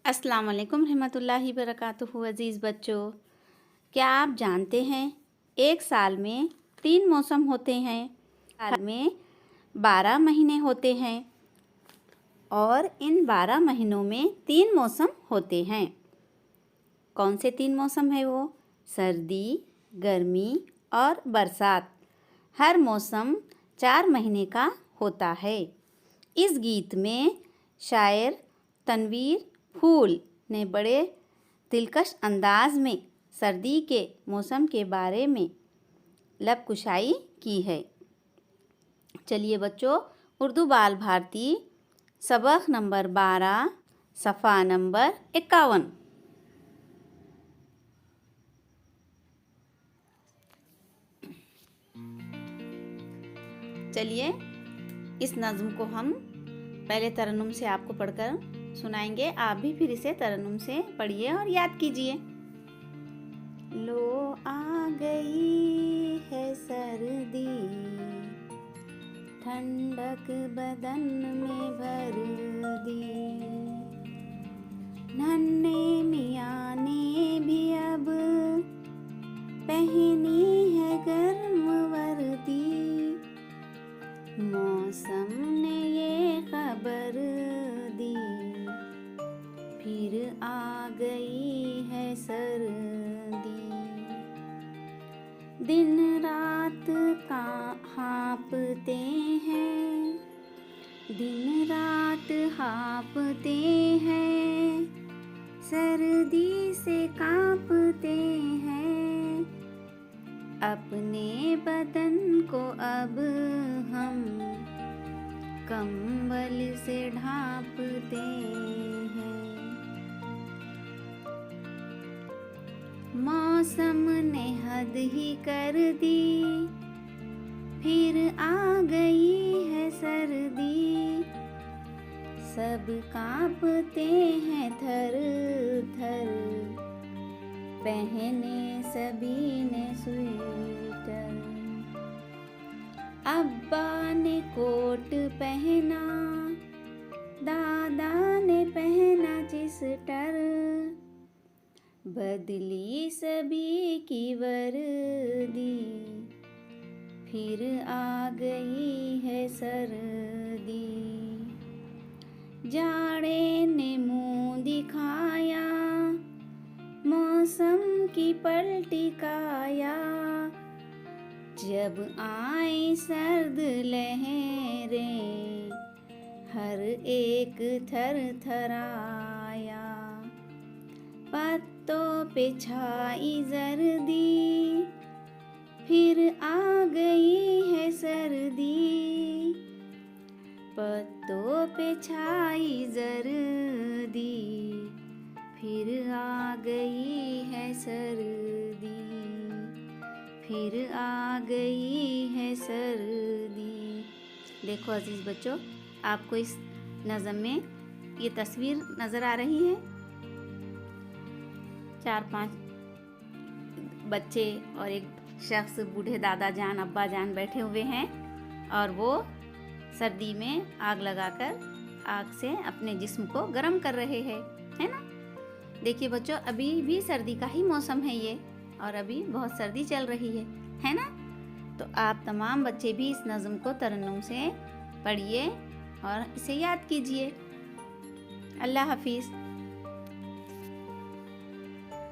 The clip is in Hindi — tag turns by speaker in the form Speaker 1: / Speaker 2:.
Speaker 1: अस्सलाम वालेकुम रहमतुल्लाहि बरकातुहू। अज़ीज़ बच्चों, क्या आप जानते हैं एक साल में 3 मौसम होते हैं। साल में 12 महीने होते हैं और इन 12 महीनों में 3 मौसम होते हैं। कौन से 3 मौसम है वो? सर्दी, गर्मी और बरसात। हर मौसम 4 महीने का होता है। इस गीत में शायर तनवीर फूल ने बड़े दिलकश अंदाज में सर्दी के मौसम के बारे में लब कुशाई की है। चलिए बच्चों, उर्दू बाल भारती सबक नंबर 12 सफ़ा नंबर 51। चलिए इस नज़्म को हम पहले तरन्नुम से आपको पढ़कर सुनाएंगे। आप भी फिर इसे तरन्नुम से पढ़िए और याद कीजिए। लो आ गई है सर्दी, ठंडक बदन में भर दी। नन्हे मियाँ ने भी अब पहनी है गर्म वर्दी। मौसम ने ये खबर दी, फिर आ गई है सर्दी। दिन रात का हाँपते हैं, दिन रात हाँपते हैं, सर्दी से कांपते हैं। अपने बदन को अब हम कंबल से ढांपते हैं। मौसम ने हद ही कर दी, फिर आ गई है सर्दी। सब कांपते हैं थर थर, पहने सभी ने स्वेटर। अब्बा ने कोट पहना, दादा ने पहना चिस्टर। बदली सभी की वर्दी, फिर आ गई है सर्दी। जाड़े ने मुँह दिखाया, मौसम की पलटी काया। जब आए सर्द लहरें, हर एक थर थराया। पत्तों पे छाई जर्दी, फिर आ गई है सर्दी। पत्तों पे छाई जर्दी, फिर आ गई है सर्दी। फिर आ गई है सर्दी। देखो अजीज़ बच्चों, आपको इस नज़म में ये तस्वीर नज़र आ रही है। 4-5 बच्चे और एक शख्स, बूढ़े दादा जान अब्बा जान बैठे हुए हैं और वो सर्दी में आग लगाकर आग से अपने जिस्म को गर्म कर रहे हैं, है ना। देखिए बच्चों, अभी भी सर्दी का ही मौसम है ये और अभी बहुत सर्दी चल रही है ना। तो आप तमाम बच्चे भी इस नज़्म को तरन्नुम से पढ़िए और इसे याद कीजिए। अल्लाह हाफिज़।